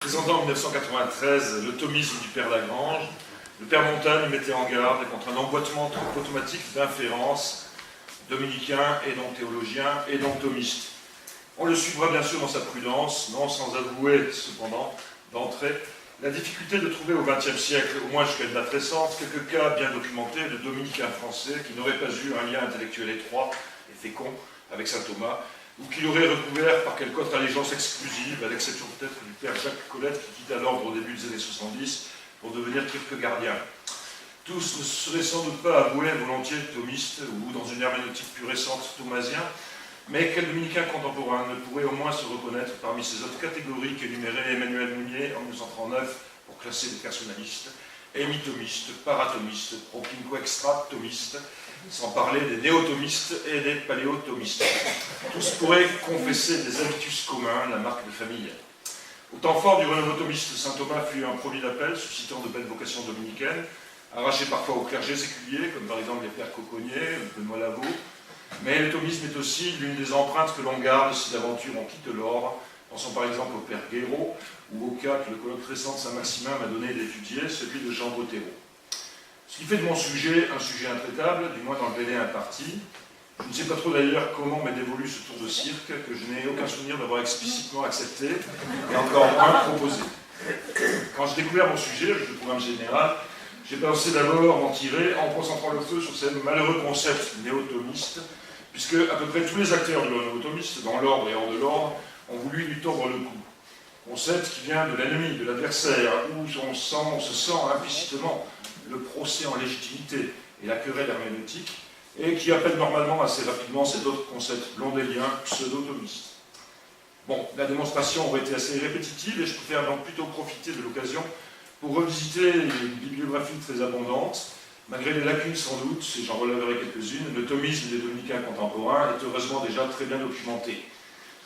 Présentant en 1993 le thomisme du père Lagrange, le père Montaigne mettait en garde contre un emboîtement automatique d'inférences dominicains et donc théologiens et donc thomistes. On le suivra bien sûr dans sa prudence, non sans avouer cependant d'entrée la difficulté de trouver au XXe siècle, au moins jusqu'à une date récente, quelques cas bien documentés de dominicains français qui n'auraient pas eu un lien intellectuel étroit et fécond avec saint Thomas, ou qui l'auraient recouvert par quelque autre allégeance exclusive, à l'exception peut-être du père Jacques Colette qui quitta l'ordre au début des années 70 pour devenir kierkegaardien. Tous ne seraient sans doute pas avoués volontiers thomistes ou dans une herméneutique plus récente thomasien, mais quel dominicain contemporain ne pourrait au moins se reconnaître parmi ces autres catégories qu'énumérait Emmanuel Mounier en 1939 pour classer les personnalistes, hémitomistes, paratomistes, propinquo-extra-thomistes, sans parler des néotomistes et des paléotomistes. Tous pourraient confesser des habitus communs, la marque de famille. Au temps fort du renouveau thomiste, saint Thomas fut un produit d'appel, suscitant de belles vocations dominicaines, arraché parfois au clergé séculier, comme par exemple les pères Coconnier ou Benoît Lavaux. Mais le thomisme est aussi l'une des empreintes que l'on garde si d'aventure on quitte l'ordre. Pensons par exemple au père Guéraud, ou au cas que le colloque récent de Saint-Maximin m'a donné d'étudier, celui de Jean Bottero. Ce qui fait de mon sujet un sujet intraitable, du moins dans le délai imparti. Je ne sais pas trop d'ailleurs comment m'est dévolu ce tour de cirque, que je n'ai aucun souvenir d'avoir explicitement accepté, et encore moins proposé. Quand j'ai découvert mon sujet, avec le programme général, j'ai pensé d'abord m'en tirer en concentrant le feu sur ces malheureux concepts néo-thomistes, puisque à peu près tous les acteurs du renouveau thomiste, dans l'ordre et hors de l'ordre, ont voulu lui tordre le cou. Concept qui vient de l'ennemi, de l'adversaire, où on se sent implicitement le procès en légitimité et la querelle herméneutique, et qui appelle normalement assez rapidement ces autres concepts blondéliens, pseudo-thomistes. Bon, la démonstration aurait été assez répétitive, et je préfère donc plutôt profiter de l'occasion pour revisiter une bibliographie très abondante. Malgré les lacunes sans doute, et j'en relèverai quelques-unes, le thomisme des dominicains contemporains est heureusement déjà très bien documenté.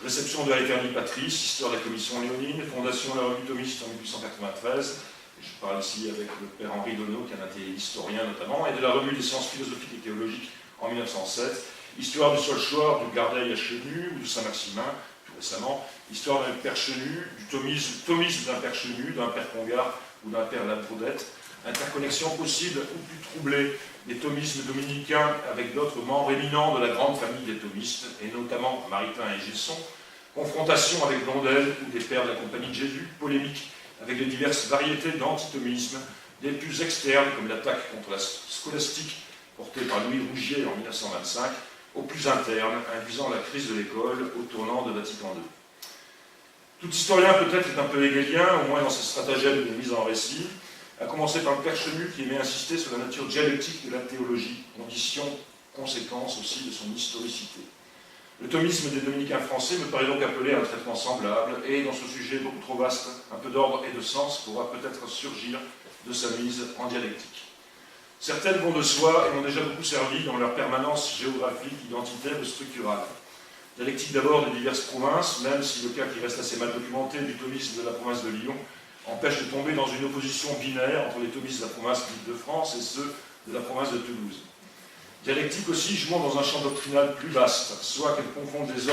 Réception de la Eterni Patris, histoire de la commission léonine, fondation de la revue thomiste en 1893, je parle ici avec le père Henri Donneau, qui est un historien notamment, et de la revue des sciences philosophiques et théologiques en 1907, histoire du Solchoir, du Gardeil à Chenu ou de Saint-Maximin, tout récemment, histoire d'un père Chenu, du thomisme d'un père Chenu, d'un père Congar ou d'un père Labraudette, interconnexion possible ou plus troublée des thomismes dominicains avec d'autres membres éminents de la grande famille des thomistes, et notamment Maritain et Gesson, confrontation avec Blondel ou des pères de la Compagnie de Jésus, polémique avec les diverses variétés d'antithomisme, des plus externes comme l'attaque contre la scolastique portée par Louis Rougier en 1925, aux plus internes, induisant la crise de l'école au tournant de Vatican II. Tout historien peut-être est un peu hegelien, au moins dans ses stratagèmes de mise en récit, à commencer par le père Chenu qui aimait insister sur la nature dialectique de la théologie, condition, conséquence aussi de son historicité. Le thomisme des dominicains français me paraît donc appelé à un traitement semblable, et dans ce sujet beaucoup trop vaste, un peu d'ordre et de sens pourra peut-être surgir de sa mise en dialectique. Certaines vont de soi et m'ont déjà beaucoup servi dans leur permanence géographique, identitaire et structurale. Dialectique d'abord des diverses provinces, même si le cas qui reste assez mal documenté du thomisme de la province de Lyon empêche de tomber dans une opposition binaire entre les thomistes de la province d'Île-de-France et ceux de la province de Toulouse. Dialectique aussi jouant dans un champ doctrinal plus vaste, soit qu'elle confronte des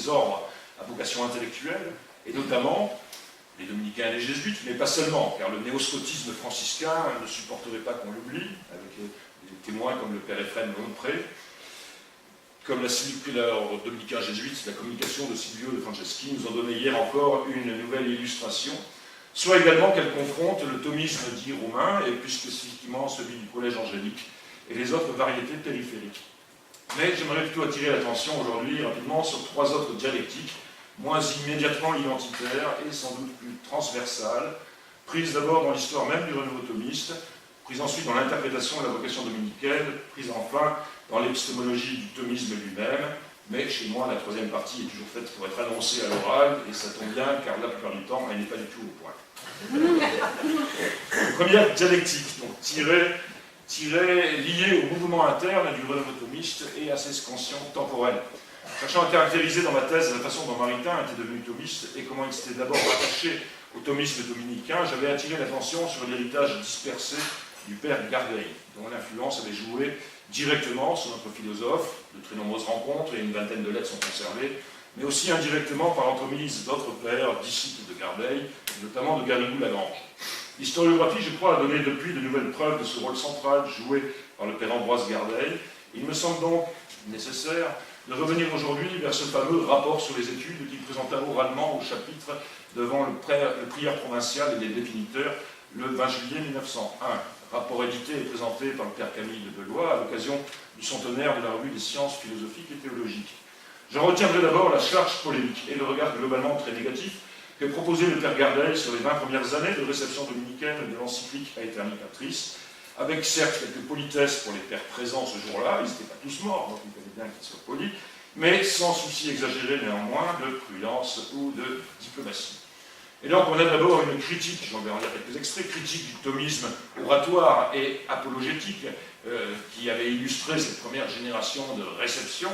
ordres à vocation intellectuelle, et notamment les dominicains et les jésuites, mais pas seulement, car le néoscotisme franciscain ne supporterait pas qu'on l'oublie, avec des témoins comme le père Ephrem Lompré, comme l'a signifié l'ordre dominicain jésuite, la communication de Silvio de Franceschi nous en donnait hier encore une nouvelle illustration, soit également qu'elle confronte le thomisme dit romain, et plus spécifiquement celui du collège angélique, et les autres variétés périphériques. Mais j'aimerais plutôt attirer l'attention aujourd'hui rapidement sur trois autres dialectiques, moins immédiatement identitaires et sans doute plus transversales, prises d'abord dans l'histoire même du renouveau thomiste, prises ensuite dans l'interprétation de la vocation dominicaine, prises enfin dans l'épistémologie du thomisme lui-même, mais chez moi la troisième partie est toujours faite pour être annoncée à l'oral, et ça tombe bien car la plupart du temps elle n'est pas du tout au point. Première dialectique, donc liée au mouvement interne du renouveau thomiste et à ses scansions temporelles. Cherchant à caractériser dans ma thèse la façon dont Maritain était devenu thomiste et comment il s'était d'abord rattaché au thomisme dominicain, j'avais attiré l'attention sur l'héritage dispersé du père Gardeil, dont l'influence avait joué directement sur notre philosophe. De très nombreuses rencontres et une vingtaine de lettres sont conservées, mais aussi indirectement par l'entremise d'autres pères, disciples de Gardeil, notamment de Garrigou-Lagrange. L'historiographie, je crois, a donné depuis de nouvelles preuves de ce rôle central joué par le père Ambroise Gardeil. Il me semble donc nécessaire de revenir aujourd'hui vers ce fameux rapport sur les études qu'il présenta oralement au chapitre devant le prieur provincial et les définiteurs le 20 juillet 1901. Rapport édité et présenté par le père Camille de Belois à l'occasion du centenaire de la revue des sciences philosophiques et théologiques. J'en retiendrai d'abord la charge polémique et le regard globalement très négatif que proposait le père Gardeil sur les 20 premières années de réception dominicaine de l'encyclique Aeternitatris, avec certes quelques politesses pour les pères présents ce jour-là, ils n'étaient pas tous morts, donc il fallait bien qu'ils soient polis, mais sans souci exagéré néanmoins de prudence ou de diplomatie. Et donc on a d'abord une critique, j'en vais en lire quelques extraits, critique du thomisme oratoire et apologétique qui avait illustré cette première génération de réception.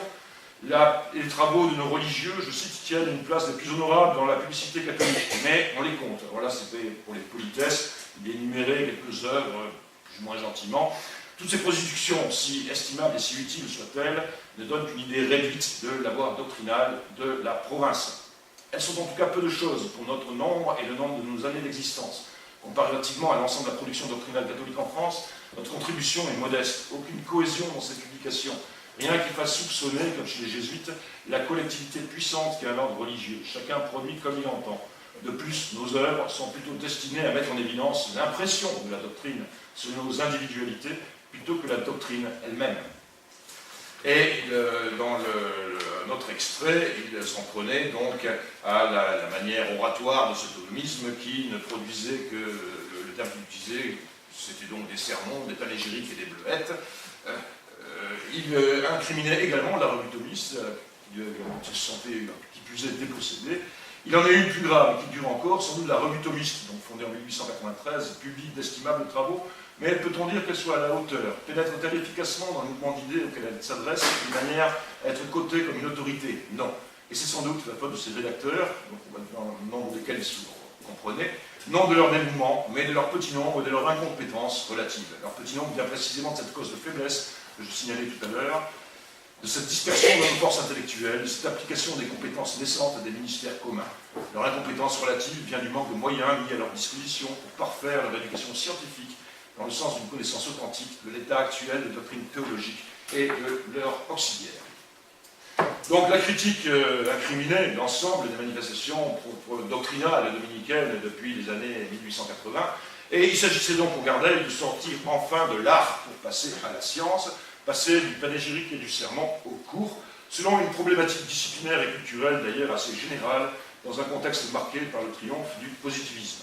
Les travaux de nos religieux, je cite, tiennent une place des plus honorables dans la publicité catholique, mais on les compte. Voilà, c'était pour les politesses, d'énumérer quelques œuvres, plus ou moins gentiment. Toutes ces productions, si estimables et si utiles soient-elles, ne donnent qu'une idée réduite de la voie doctrinale de la province. Elles sont en tout cas peu de choses pour notre nombre et le nombre de nos années d'existence. Comparativement à l'ensemble de la production doctrinale catholique en France, notre contribution est modeste, aucune cohésion dans ces publications. Rien qui fasse soupçonner, comme chez les jésuites, la collectivité puissante qu'est un ordre religieux. Chacun produit comme il entend. De plus, nos œuvres sont plutôt destinées à mettre en évidence l'impression de la doctrine sur nos individualités, plutôt que la doctrine elle-même. Et dans notre extrait, il s'en prenait donc à la manière oratoire de ce thomisme qui ne produisait que, le terme qu'il utilisait, c'était donc des sermons, des panégyriques et des bleuettes. Il incriminait également la revue thomiste, qui se sentait qui plus est dépossédée. Il en a une plus grave, qui dure encore, sans doute la revue thomiste, donc fondée en 1893, publie d'estimables travaux, mais peut-on dire qu'elle soit à la hauteur, pénètre-t-elle efficacement dans le mouvement d'idées auquel elle s'adresse, d'une manière à être cotée comme une autorité? Non. Et c'est sans doute la faute de ses rédacteurs, dans le nombre desquels vous comprenez, non de leur dévouement, mais de leur petit nombre et de leur incompétence relative. Leur petit nombre vient précisément de cette cause de faiblesse que je signalais tout à l'heure, de cette dispersion de nos forces intellectuelles, de cette application des compétences naissantes à des ministères communs. Leur incompétence relative vient du manque de moyens mis à leur disposition pour parfaire leur éducation scientifique dans le sens d'une connaissance authentique de l'état actuel des doctrines théologiques et de leurs auxiliaires. Donc la critique incriminait l'ensemble des manifestations doctrinales dominicaines depuis les années 1880, et il s'agissait donc pour Gardeil de sortir enfin de l'art pour passer à la science, passer du panégyrique et du sermon au cours, selon une problématique disciplinaire et culturelle d'ailleurs assez générale, dans un contexte marqué par le triomphe du positivisme.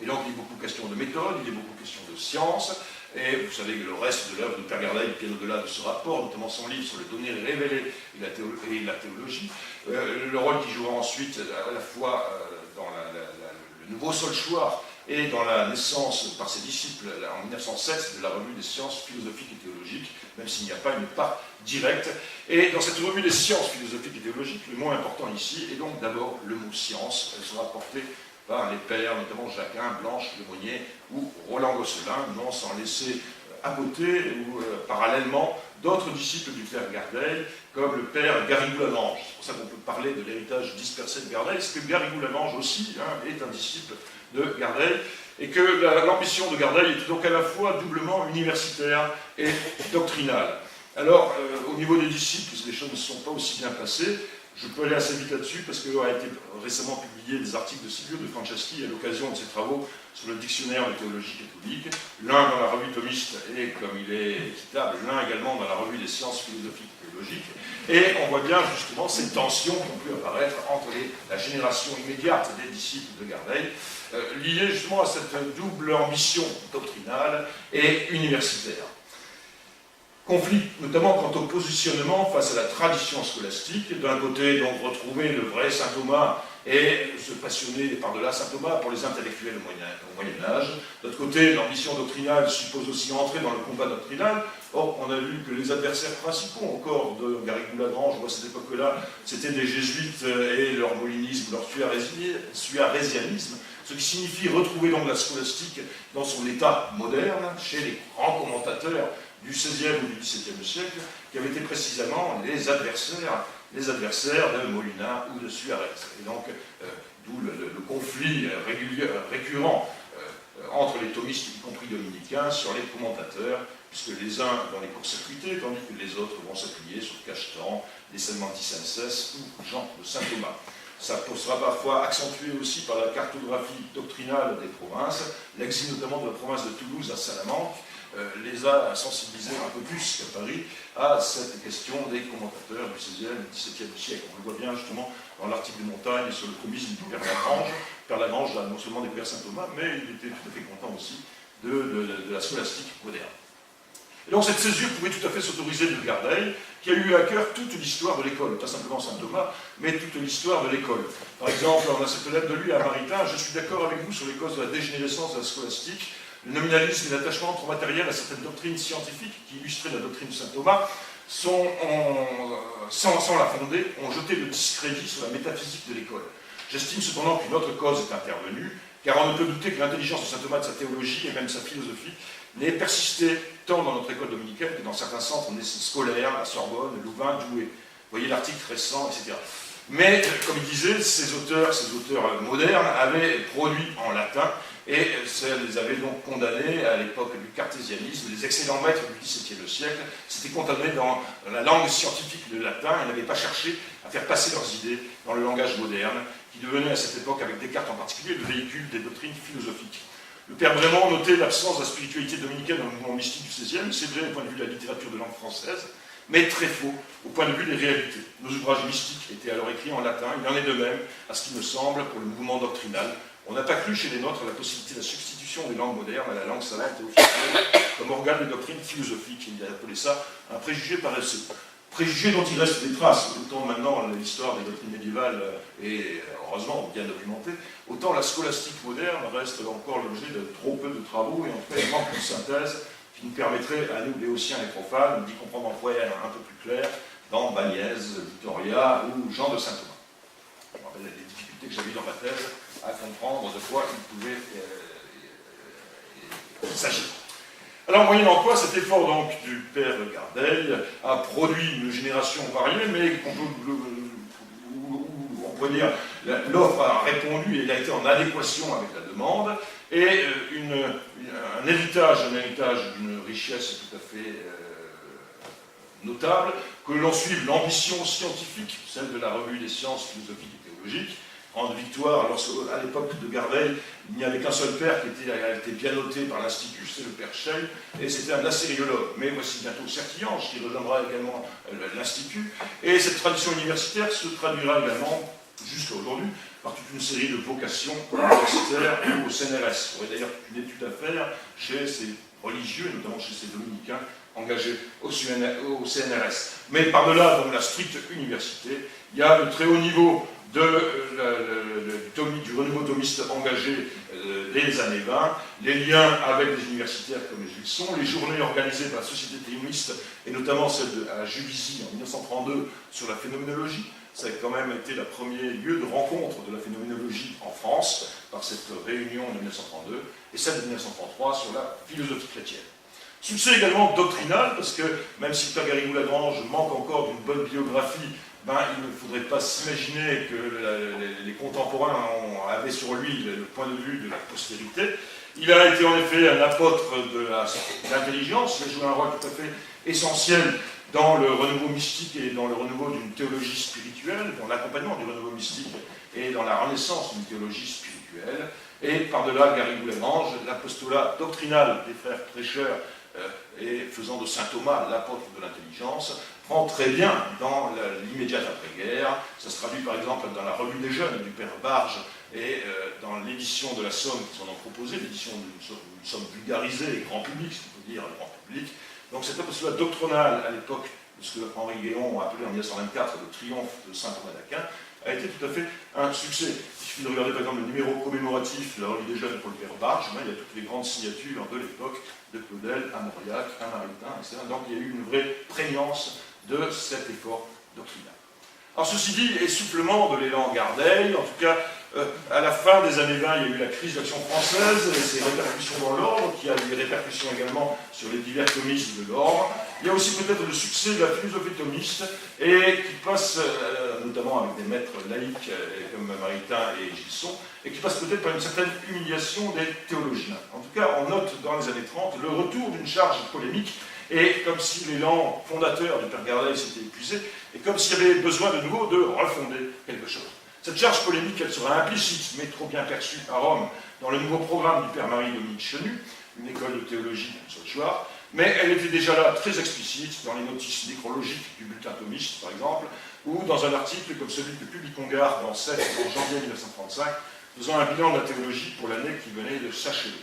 Et donc il est beaucoup question de méthode, il est beaucoup question de science, et vous savez que le reste de l'œuvre de Père Gardeil, bien au-delà de ce rapport, notamment son livre sur les données révélées et la théologie, le rôle qu'il jouera ensuite à la fois dans le nouveau solchoir et dans la naissance par ses disciples en 1907 de la revue des sciences philosophiques et théologiques, même s'il n'y a pas une part directe. Et dans cette revue des sciences philosophiques et théologiques, le mot important ici est donc d'abord le mot science. Elle sera portée par les pères, notamment Jacquin, Blanche, Lemonnier ou Roland Gosselin, non sans laisser à côté ou parallèlement d'autres disciples du père Gardeil, comme le père Garrigou-Lagrange. C'est pour ça qu'on peut parler de l'héritage dispersé de Gardeil, parce que Garrigou-Lagrange aussi est un disciple de Gardeil, et que l'ambition de Gardeil était donc à la fois doublement universitaire et doctrinale. Alors, au niveau des disciples, les choses ne sont pas aussi bien passées. Je peux aller assez vite là-dessus parce qu'il a été récemment publié des articles de Silvio de Franceschi à l'occasion de ses travaux sur le dictionnaire de théologie catholique, l'un dans la revue thomiste et, comme il est équitable, l'un également dans la revue des sciences philosophiques et théologiques. Et on voit bien justement ces tensions qui ont pu apparaître entre la génération immédiate des disciples de Gardeil, liées justement à cette double ambition doctrinale et universitaire. Conflit notamment quant au positionnement face à la tradition scolastique. D'un côté, donc, retrouver le vrai saint Thomas et se passionner par-delà saint Thomas pour les intellectuels au Moyen-Âge. D'autre côté, l'ambition doctrinale suppose aussi entrer dans le combat doctrinal. Or, on a vu que les adversaires principaux encore de Garrigou-Lagrange, à cette époque-là, c'était des jésuites et leur molinisme, leur suarésianisme, ce qui signifie retrouver donc la scolastique dans son état moderne, chez les grands commentateurs du XVIe ou du XVIIe siècle, qui avaient été précisément les adversaires de Molina ou de Suarez. Et donc, d'où le conflit récurrent entre les thomistes, y compris dominicains, sur les commentateurs, puisque les uns vont les court-circuiter, tandis que les autres vont s'appuyer sur Cachetan, les Salmanticenses ou Jean de Saint-Thomas. Ça sera parfois accentué aussi par la cartographie doctrinale des provinces. L'exil notamment de la province de Toulouse à Salamanque les a sensibilisés un peu plus qu'à Paris à cette question des commentateurs du XVIe et XVIIe siècle. On le voit bien justement dans l'article de Montagne sur le thomisme du Père Lagrange. Père Lagrange a non seulement découvert saint Thomas, mais il était tout à fait content aussi de la scolastique moderne. Et donc cette césure pouvait tout à fait s'autoriser de Gardel, qui a eu à cœur toute l'histoire de l'école, pas simplement saint Thomas, mais toute l'histoire de l'école. Par exemple, on a cette lettre de lui à Maritain: je suis d'accord avec vous sur les causes de la dégénérescence de la scolastique. Le nominalisme et l'attachement trop matériel à certaines doctrines scientifiques qui illustraient la doctrine de saint Thomas sans la fonder, ont jeté le discrédit sur la métaphysique de l'école. J'estime cependant qu'une autre cause est intervenue, car on ne peut douter que l'intelligence de saint Thomas, de sa théologie et même sa philosophie n'ait persisté tant dans notre école dominicaine que dans certains centres scolaires, la Sorbonne, Louvain, Douai. Vous voyez l'article récent, etc. Mais, comme il disait, ces auteurs modernes avaient produit en latin, et ça les avait donc condamnés à l'époque du cartésianisme. Les excellents maîtres du XVIIe siècle s'étaient condamnés dans la langue scientifique de latin et n'avaient pas cherché à faire passer leurs idées dans le langage moderne, qui devenait à cette époque, avec Descartes en particulier, le véhicule des doctrines philosophiques. Le père Brémond notait l'absence de la spiritualité dominicaine dans le mouvement mystique du XVIe, c'est vrai au point de vue de la littérature de langue française, mais très faux au point de vue des réalités. Nos ouvrages mystiques étaient alors écrits en latin, il en est de même, à ce qui me semble, pour le mouvement doctrinal. On n'a pas cru chez les nôtres à la possibilité de la substitution des langues modernes à la langue savante et officielle comme organe de doctrine philosophique. Il a appelé ça un préjugé paresseux. Préjugé dont il reste des traces, autant maintenant l'histoire des doctrines médiévales est heureusement bien documentée, autant la scolastique moderne reste encore l'objet de trop peu de travaux, et en tout cas il manque une synthèse qui nous permettrait à nous, béotiens et profanes, d'y comprendre en voyage un peu plus clair dans Bagnès, Victoria ou Jean de Saint-Thomas. Je me rappelle les difficultés que j'avais dans ma thèse à comprendre de quoi il pouvait s'agir. Alors, moyennant quoi, cet effort donc du père Gardel a produit une génération variée, mais on peut dire l'offre a répondu et il a été en adéquation avec la demande, et un héritage d'une richesse tout à fait notable, que l'on suive l'ambition scientifique, celle de la revue des sciences philosophiques et théologiques. Grande victoire, à l'époque de Gardel, il n'y avait qu'un seul père qui a été bien noté par l'Institut, c'est le père Scheil, et c'était un assyriologue. Mais voici bientôt Sertillange qui rejoindra également l'Institut, et cette tradition universitaire se traduira également, jusqu'à aujourd'hui, par toute une série de vocations universitaires au CNRS. Il y aurait d'ailleurs une étude à faire chez ces religieux, notamment chez ces dominicains, engagés au CNRS. Mais par-delà la stricte université, il y a le très haut niveau du renouveau thomiste engagé dès les années 20, les liens avec les universitaires comme Jules Son, les journées organisées par la Société thomiste, et notamment celle à Juvisy en 1932 sur la phénoménologie. Ça a quand même été le premier lieu de rencontre de la phénoménologie en France, par cette réunion de 1932, et celle de 1933 sur la philosophie chrétienne. Succès également doctrinal, parce que même si Père Garrigou-Lagrange manque encore d'une bonne biographie, il ne faudrait pas s'imaginer que les contemporains avaient sur lui le point de vue de la postérité. Il a été en effet un apôtre de l'intelligence, il a joué un rôle tout à fait essentiel dans le renouveau mystique et dans le renouveau d'une théologie spirituelle, dans l'accompagnement du renouveau mystique et dans la renaissance d'une théologie spirituelle. Et par-delà Garrigou-Lagrange, l'apostolat doctrinal des frères prêcheurs et faisant de saint Thomas l'apôtre de l'intelligence, prend très bien dans l'immédiate après-guerre. Ça se traduit par exemple dans la Revue des Jeunes du père Barge et dans l'édition de la Somme qu'ils en ont proposé, l'édition d'une Somme vulgarisée et grand public, si on peut dire, grand public. Donc cet apostolat doctrinal à l'époque, ce que Henri Guéon a appelé en 1924 le triomphe de saint Thomas d'Aquin, a été tout à fait un succès. Il suffit de regarder par exemple le numéro commémoratif de la Revue des Jeunes pour le père Barge, il y a toutes les grandes signatures de l'époque de Claudel, un Mauriac, un Maritain, etc. Donc il y a eu une vraie prégnance de cet effort doctrinal. Alors ceci dit, essoufflement de l'élan Gardel, en tout cas À la fin des années 20, il y a eu la crise d'Action française et ses répercussions dans l'ordre, qui a des répercussions également sur les divers thomistes de l'ordre. Il y a aussi peut-être le succès de la philosophie thomiste, et qui passe, notamment avec des maîtres laïcs comme Maritain et Gilson, et qui passe peut-être par une certaine humiliation des théologiens. En tout cas, on note dans les années 30 le retour d'une charge polémique, et comme si l'élan fondateur du Père Gardel s'était épuisé, et comme s'il y avait besoin de nouveau de refonder quelque chose. Cette charge polémique, elle sera implicite, mais trop bien perçue à Rome, dans le nouveau programme du Père Marie-Dominique Chenu, une école de théologie sur le soir, mais elle était déjà là très explicite dans les notices nécrologiques du bulletin thomiste, par exemple, ou dans un article comme celui que publie Congar dans 7 en janvier 1935, faisant un bilan de la théologie pour l'année qui venait de s'achever.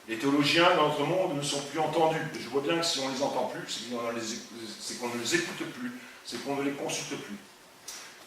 Les théologiens dans notre monde ne sont plus entendus. Je vois bien que si on ne les entend plus, c'est qu'on ne les écoute plus, c'est qu'on ne les consulte plus.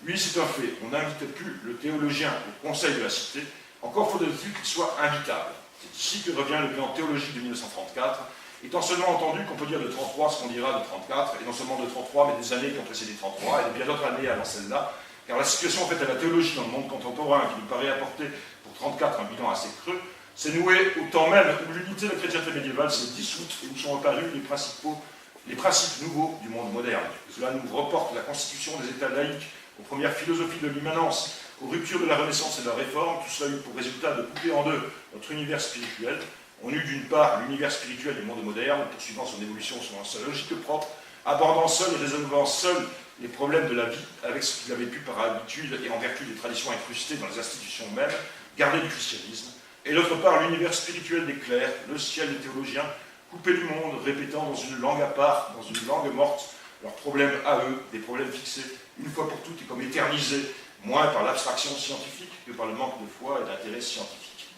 Oui, c'est un fait. On n'invite plus le théologien au Conseil de la Cité. Encore faut-il qu'il soit invitable. C'est ici que revient le plan théologique de 1934, étant seulement entendu qu'on peut dire de 33 ce qu'on dira de 34, et non seulement de 33, mais des années qui ont précédé 33, et de bien d'autres années avant celle-là, car la situation faite à la théologie dans le monde contemporain, qui nous paraît apporter pour 34 un bilan assez creux, s'est nouée au temps même où l'unité de la chrétienté médiévale s'est dissoute et où sont apparus les principes nouveaux du monde moderne. Cela nous reporte la constitution des États laïques aux premières philosophies de l'immanence, aux ruptures de la Renaissance et de la Réforme. Tout cela a eu pour résultat de couper en deux notre univers spirituel. On eut d'une part l'univers spirituel du monde moderne, poursuivant son évolution selon sa logique propre, abordant seul et résolvant seul les problèmes de la vie, avec ce qu'il avait pu par habitude et en vertu des traditions incrustées dans les institutions mêmes, garder du christianisme. Et d'autre part l'univers spirituel des clercs, le ciel des théologiens, coupé du monde, répétant dans une langue à part, dans une langue morte, leurs problèmes à eux, des problèmes fixés, une fois pour toutes et comme éternisés, moins par l'abstraction scientifique que par le manque de foi et d'intérêt scientifique.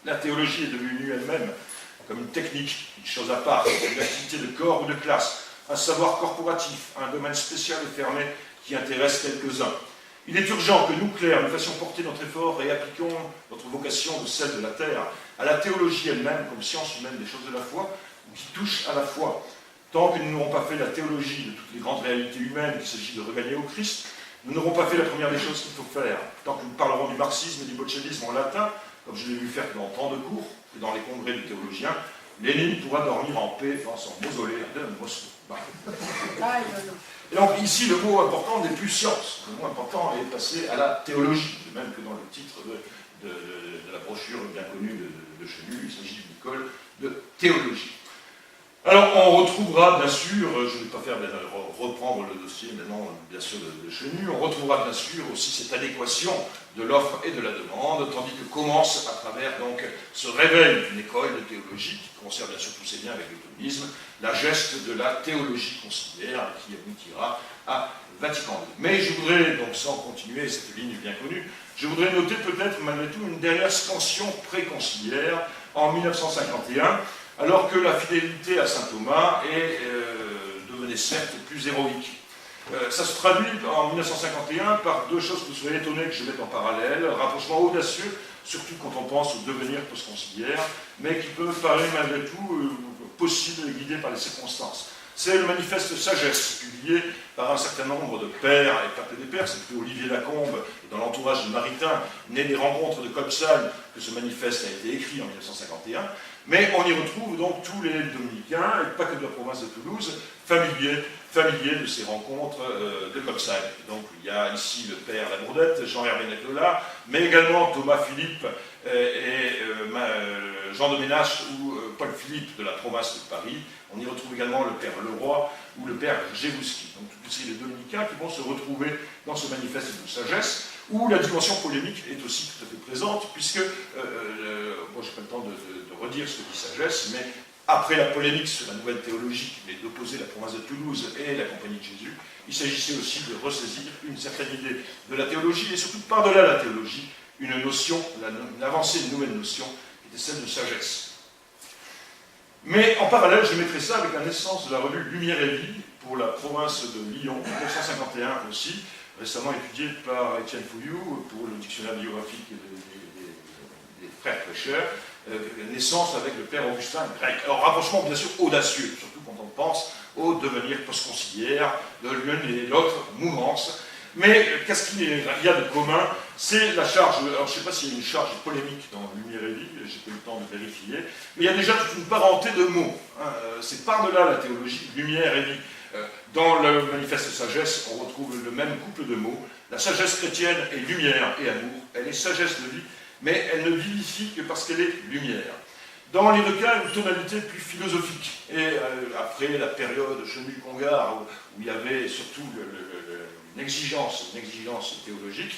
La théologie est devenue elle-même comme une technique, une chose à part, une activité de corps ou de classe, un savoir corporatif, un domaine spécial et fermé qui intéresse quelques-uns. Il est urgent que nous, clercs, nous fassions porter notre effort et appliquions notre vocation de celle de la terre à la théologie elle-même comme science humaine des choses de la foi, qui touche à la foi. Tant que nous n'aurons pas fait la théologie de toutes les grandes réalités humaines qu'il s'agit de regagner au Christ, nous n'aurons pas fait la première des choses qu'il faut faire. Tant que nous parlerons du marxisme et du bolchevisme en latin, comme je l'ai vu faire dans tant de cours et dans les congrès de théologiens, Lénine pourra dormir en paix dans son mausolée de Moscou. Et donc ici, le mot important n'est plus science. Le mot important est passé à la théologie, de même que dans le titre de la brochure bien connue de Chenu, il s'agit d'une école de théologie. Alors, on retrouvera bien sûr, je ne vais pas reprendre le dossier maintenant, bien sûr, de Chenu, on retrouvera bien sûr aussi cette adéquation de l'offre et de la demande, tandis que commence à travers donc ce réveil d'une école de théologie, qui conserve bien sûr tous ses liens avec le thomisme, la geste de la théologie conciliaire qui aboutira à Vatican II. Mais je voudrais, donc sans continuer cette ligne bien connue, je voudrais noter peut-être malgré tout une dernière scansion préconciliaire en 1951, alors que la fidélité à saint Thomas devenait certes plus héroïque. Ça se traduit en 1951 par deux choses que vous serez étonnés que je mette en parallèle, rapprochement audacieux, surtout quand on pense au devenir post-conciliaire, mais qui peut paraître malgré tout possible et guidé par les circonstances. C'est le manifeste Sagesse, publié par un certain nombre de pères et pas que des pères, c'est plutôt Olivier Lacombe, et dans l'entourage de Maritain, né des rencontres de Copsal, que ce manifeste a été écrit en 1951. Mais on y retrouve donc tous les dominicains, et pas que de la province de Toulouse, familiers de ces rencontres de Copsal. Donc il y a ici le père Labourdette, Jean-Hervé Neclola, mais également Thomas Philippe et Jean de Ménache ou Paul Philippe de la province de Paris. On y retrouve également le père Leroy ou le père Gévouski. Donc tous ces dominicains qui vont se retrouver dans ce manifeste de sagesse, où la dimension polémique est aussi tout à fait présente, puisque, moi je n'ai pas le temps de redire ce que dit Sagesse, mais après la polémique sur la nouvelle théologie qui venait d'opposer la province de Toulouse et la Compagnie de Jésus, il s'agissait aussi de ressaisir une certaine idée de la théologie, et surtout par-delà la théologie, une notion, une avancée, une nouvelle notion, qui était celle de sagesse. Mais en parallèle, je mettrai ça avec la naissance de la revue Lumière et Vie pour la province de Lyon, en 1951 aussi, récemment étudiée par Étienne Fouillou pour le dictionnaire biographique des frères prêcheurs, naissance avec le père Augustin grec. Alors rapprochement bien sûr audacieux, surtout quand on pense au devenir post-conciliaire de l'une et l'autre mouvance. Mais qu'est-ce qu'il y a de commun? C'est la charge, alors je ne sais pas s'il y a une charge polémique dans Lumière et vie, j'ai pas eu le temps de vérifier, mais il y a déjà toute une parenté de mots. Hein. C'est par-delà la théologie, Lumière et vie. Dans le manifeste sagesse, on retrouve le même couple de mots. La sagesse chrétienne est lumière et amour. Elle est sagesse de vie, mais elle ne vivifie que parce qu'elle est lumière. Dans les deux cas, une tonalité plus philosophique. Et après la période Chenu-Congar, où il y avait surtout une exigence théologique,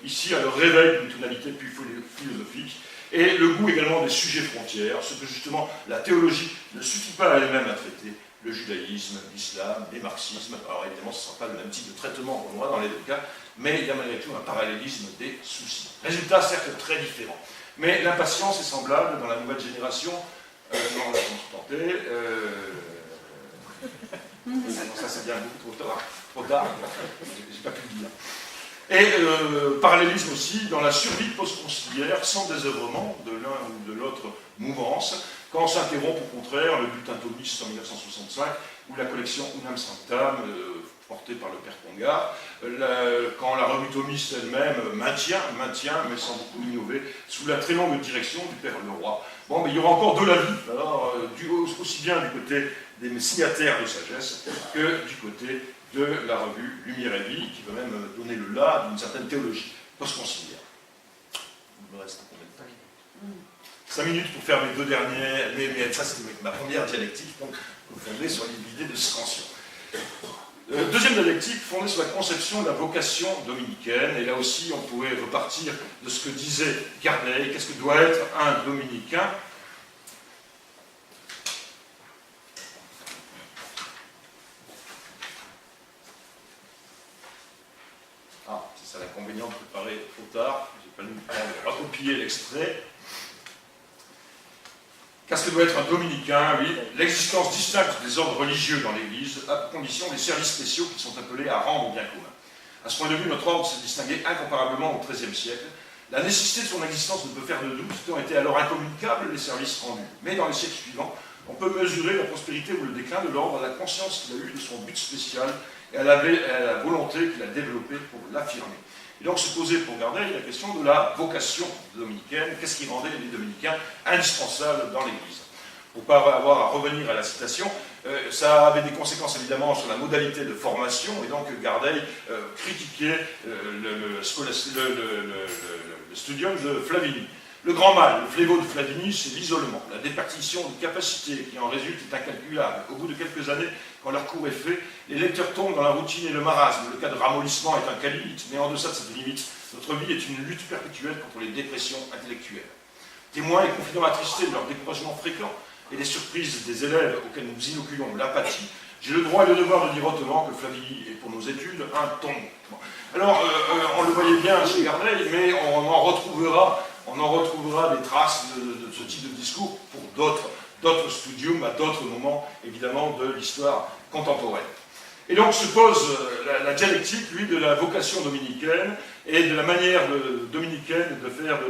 ici, à le réveil d'une tonalité plus philosophique, et le goût également des sujets frontières, ce que justement la théologie ne suffit pas à elle-même à traiter. Le judaïsme, l'islam, les marxismes. Alors évidemment, ce ne sera pas le même type de traitement qu'on aura dans les deux cas, mais il y a malgré tout un parallélisme des soucis. Résultat certes très différent. Mais l'impatience est semblable dans la nouvelle génération. Non, je me suis tenté. Non, ça c'est bien beaucoup trop tard. J'ai pas pu le dire. Et parallélisme aussi dans la survie post-conciliaire sans désœuvrement de l'un ou de l'autre mouvance, quand on s'interrompt au contraire le bulletin thomiste en 1965 ou la collection Unam Sanctam portée par le père Congar, quand la revue thomiste elle-même maintient, mais sans beaucoup innover, sous la très longue direction du père Leroy. Bon, mais il y aura encore de la vie, alors, aussi bien du côté des signataires de sagesse que du côté de la revue Lumière et vie, qui va même donner le là d'une certaine théologie post-conciliaire. Il me reste combien de temps? 5 minutes pour faire mes deux derniers, mais ça c'était ma première dialectique, donc fondée sur l'idée de scansion. Deuxième dialectique fondée sur la conception de la vocation dominicaine, et là aussi on pourrait repartir de ce que disait Gardner, qu'est-ce que doit être un dominicain. Ah, c'est ça l'inconvénient de préparer trop tard, j'ai pas eu le temps de recopier l'extrait. Qu'est-ce que doit être un dominicain? Oui, l'existence distincte des ordres religieux dans l'Église, à condition des services spéciaux qui sont appelés à rendre au bien commun. À ce point de vue, notre ordre s'est distingué incomparablement au XIIIe siècle. La nécessité de son existence ne peut faire de doute, tant étaient alors incommunicables les services rendus. Mais dans les siècles suivants, on peut mesurer la prospérité ou le déclin de l'ordre à la conscience qu'il a eue de son but spécial et à la volonté qu'il a développée pour l'affirmer. Et donc se posait pour Gardner la question de la vocation dominicaine, qu'est-ce qui rendait les dominicains indispensables dans l'Église. Pour ne pas avoir à revenir à la citation, ça avait des conséquences évidemment sur la modalité de formation, et donc Gardner critiquait le studium de Flavigny. Le grand mal, le fléau de Flavigny, c'est l'isolement, la déperdition de capacités qui en résulte est incalculable. Au bout de quelques années, quand leur cours est fait, les lecteurs tombent dans la routine et le marasme. Le cas de ramollissement est un cas limite, mais en deçà de cette limite, notre vie est une lutte perpétuelle contre les dépressions intellectuelles. Témoins et confidents attristés de leur découragement fréquent et des surprises des élèves auxquels nous inoculons l'apathie, j'ai le droit et le devoir de dire hautement que Flavigny est pour nos études un tombe. Alors, on le voyait bien chez Gardner, mais on en retrouvera des traces de ce type de discours pour d'autres studiums, à d'autres moments, évidemment, de l'histoire contemporaine. Et donc se pose la dialectique, lui, de la vocation dominicaine et de la manière dominicaine de faire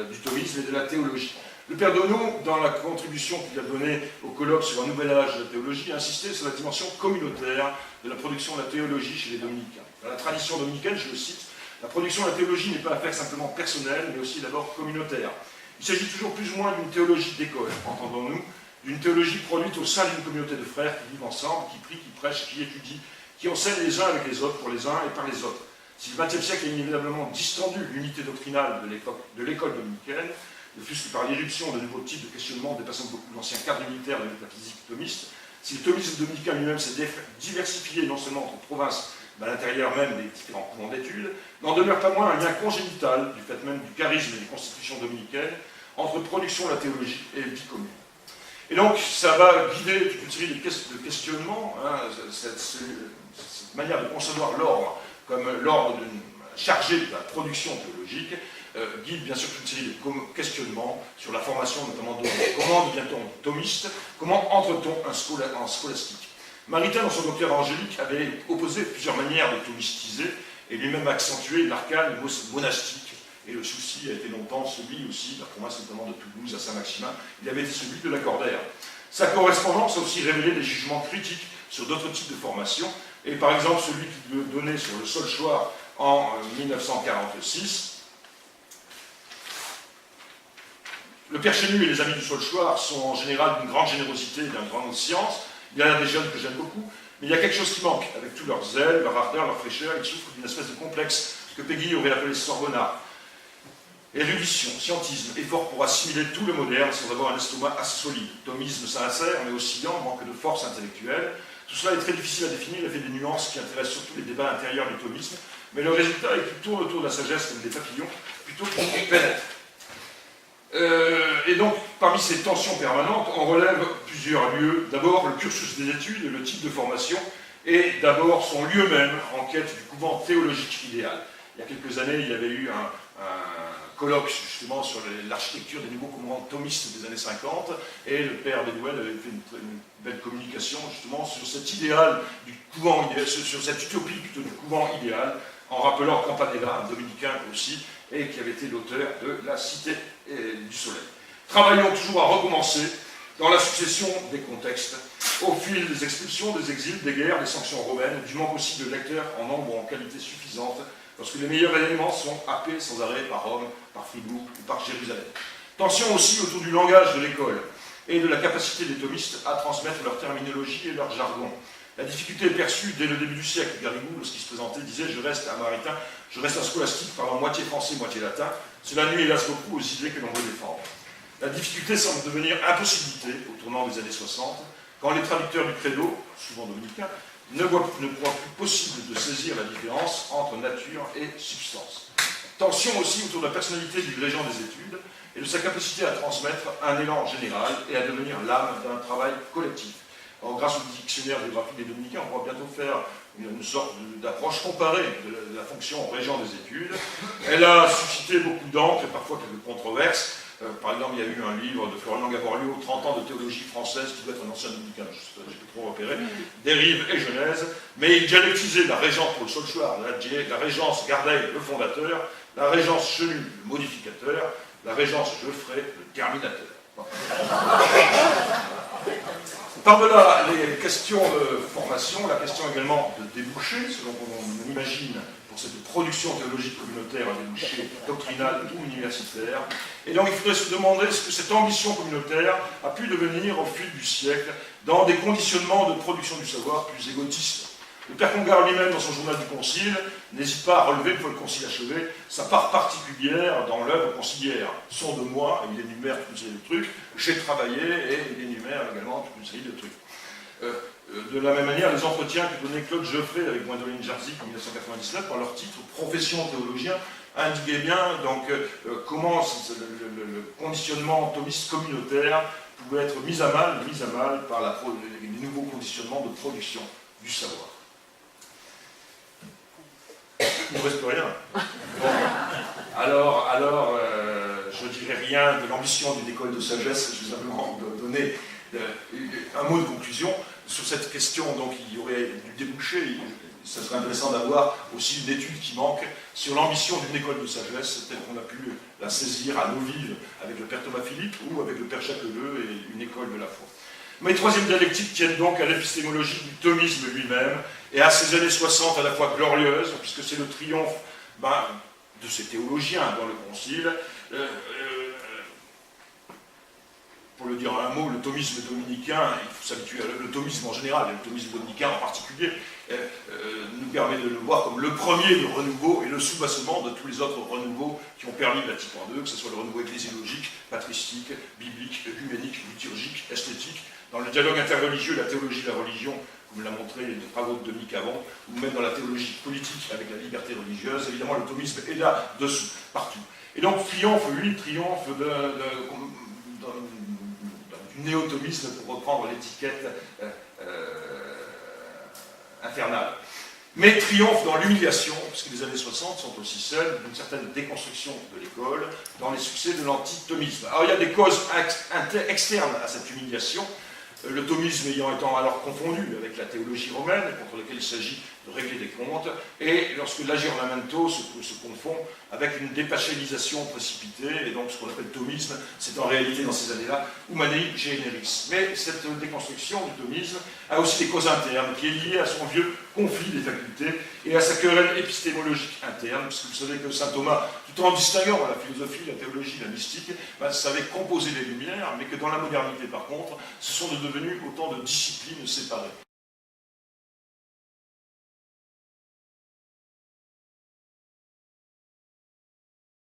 du thomisme et de la théologie. Le père Donneau, dans la contribution qu'il a donnée au colloque sur un nouvel âge de la théologie, a insisté sur la dimension communautaire de la production de la théologie chez les dominicains. Dans la tradition dominicaine, je le cite, la production de la théologie n'est pas affaire simplement personnelle, mais aussi d'abord communautaire. Il s'agit toujours plus ou moins d'une théologie d'école, entendons-nous, d'une théologie produite au sein d'une communauté de frères qui vivent ensemble, qui prient, qui prêchent, qui étudient, qui enseignent les uns avec les autres, pour les uns et par les autres. Si le XXe siècle a inévitablement distendu l'unité doctrinale de l'école dominicaine, ne fût-ce que par l'irruption de nouveaux types de questionnements dépassant beaucoup l'ancien cadre militaire de métaphysique thomiste, si le thomisme dominicain lui-même s'est diversifié non seulement entre provinces, mais à l'intérieur même des différents courants d'études, n'en demeure pas moins un lien congénital, du fait même du charisme et des constitutions dominicaines, entre production de la théologie et vie commune. Et donc, ça va guider toute une série de questionnements, hein, cette manière de concevoir l'ordre comme l'ordre chargé de la production théologique, guide bien sûr toute une série de questionnements sur la formation notamment de comment devient-on thomiste, comment entre-t-on en scolastique. Maritain, dans son docteur angélique, avait opposé plusieurs manières de thomistiser et lui-même accentué l'arcane monastique. Et le souci a été longtemps celui aussi, la province notamment de Toulouse à Saint-Maximin, il avait été celui de l'accordaire. Sa correspondance a aussi révélé des jugements critiques sur d'autres types de formations, Et par exemple, celui qui donnait sur le Solchoir en 1946, le Père Chenu et les amis du Solchoir sont en général d'une grande générosité et d'une grande science. Il y a des jeunes que j'aime beaucoup, mais il y a quelque chose qui manque. Avec tout leur zèle, leur ardeur, leur fraîcheur, ils souffrent d'une espèce de complexe que Péguy aurait appelé sorbonnard. Érudition, scientisme, effort pour assimiler tout le moderne sans avoir un estomac assez solide. Thomisme sincère, mais oscillant, manque de force intellectuelle. Tout cela est très difficile à définir, il fait des nuances qui intéressent surtout les débats intérieurs du thomisme, mais le résultat est qu'il tourne autour de la sagesse comme des papillons, plutôt qu'il pénètre. Et donc, parmi ces tensions permanentes, on relève plusieurs lieux. D'abord, le cursus des études, le type de formation, et d'abord son lieu même en quête du couvent théologique idéal. Il y a quelques années, il y avait eu un colloque justement sur l'architecture des nouveaux couvents thomistes des années 50, et le père Bédouel avait fait une belle communication justement sur cet idéal du couvent idéal, sur cette utopie plutôt du couvent idéal, en rappelant Campanella, un dominicain aussi, et qui avait été l'auteur de La Cité du Soleil. Travaillons toujours à recommencer dans la succession des contextes, au fil des expulsions, des exils, des guerres, des sanctions romaines, du manque aussi de lecteurs en nombre ou en qualité suffisante, lorsque les meilleurs éléments sont happés sans arrêt par Rome, par Fribourg ou par Jérusalem. Tension aussi autour du langage de l'école et de la capacité des thomistes à transmettre leur terminologie et leur jargon. La difficulté est perçue dès le début du siècle. Garrigou, lorsqu'il se présentait, disait « Je reste un maritain, je reste un scolastique parlant moitié français, moitié latin. Cela nuit hélas beaucoup aux idées que l'on veut défendre. » La difficulté semble devenir impossibilité au tournant des années 60, quand les traducteurs du credo, souvent dominicains, ne croient plus possible de saisir la différence entre nature et substance. Tension aussi autour de la personnalité du dirigeant des études et de sa capacité à transmettre un élan général et à devenir l'âme d'un travail collectif. Alors, grâce au dictionnaire géographique des dominicains, on pourra bientôt faire une sorte d'approche comparée de la fonction régent des études. Elle a suscité beaucoup d'encre et parfois quelques controverses. Par exemple, il y a eu un livre de Florian Gaboriau, 30 ans de théologie française, qui doit être un ancien dominicain, je n'ai pas trop repéré, Dérive et Genèse, mais il dialectisait la régence pour le Solchoir, la régence Gardeil, le fondateur, la régence Chenu, le modificateur, la régence Geoffrey, le terminateur. Par-delà les questions de formation, la question également de débouché, selon qu'on imagine pour cette production théologique communautaire un débouché doctrinal ou universitaire. Et donc il faudrait se demander ce que cette ambition communautaire a pu devenir au fil du siècle dans des conditionnements de production du savoir plus égotistes. Le Père Congar lui-même, dans son journal du Concile, n'hésite pas à relever, une fois le Concile achevé, sa part particulière dans l'œuvre conciliaire. Son de moi, il énumère toute une série de trucs, j'ai travaillé, et il énumère également toute une série de trucs. De la même manière, les entretiens que donnait Claude Geoffrey avec Gwendoline Jarzik en 1999, par leur titre « Profession théologien », indiquaient bien donc, comment le conditionnement thomiste communautaire pouvait être mis à mal par les nouveaux conditionnements de production du savoir. Il ne reste plus rien. Bon. Alors je ne dirai rien de l'ambition d'une école de sagesse, je vais simplement donner un mot de conclusion. Sur cette question, donc, il y aurait du débouché, ça serait intéressant d'avoir aussi une étude qui manque sur l'ambition d'une école de sagesse, telle qu'on a pu la saisir à Novive avec le Père Thomas Philippe ou avec le Père Jacques Leleu et une école de la foi. Mes troisième dialectiques tiennent donc à l'épistémologie du thomisme lui-même et à ces années 60 à la fois glorieuses, puisque c'est le triomphe de ces théologiens dans le Concile. Pour le dire en un mot, le thomisme dominicain, il faut s'habituer à le thomisme en général, et le thomisme dominicain en particulier, nous permet de le voir comme le premier de renouveau et le soubassement de tous les autres renouveaux qui ont permis la type en deux, que ce soit le renouveau ecclésiologique, patristique, biblique, œcuménique, liturgique, esthétique, dans le dialogue interreligieux, la théologie de la religion, comme l'a montré les travaux de Dominique Avant, ou même dans la théologie politique avec la liberté religieuse, évidemment le thomisme est là-dessous, partout. Et donc triomphe du néo-thomisme, pour reprendre l'étiquette infernale. Mais triomphe dans l'humiliation, puisque les années 60 sont aussi celles d'une certaine déconstruction de l'école dans les succès de l'anti-thomisme. Alors il y a des causes externes à cette humiliation, le thomisme étant alors confondu avec la théologie romaine, contre laquelle il s'agit de régler des comptes, et lorsque l'aggiornamento se confond avec une dépachélisation précipitée, et donc ce qu'on appelle thomisme, c'est en réalité dans ces années-là humanei generis. Mais cette déconstruction du thomisme a aussi des causes internes, qui est liée à son vieux conflit des facultés et à sa querelle épistémologique interne, puisque vous savez que saint Thomas, tout en distinguant la philosophie, la théologie, la mystique, savait composer les Lumières, mais que dans la modernité, par contre, ce sont devenus autant de disciplines séparées.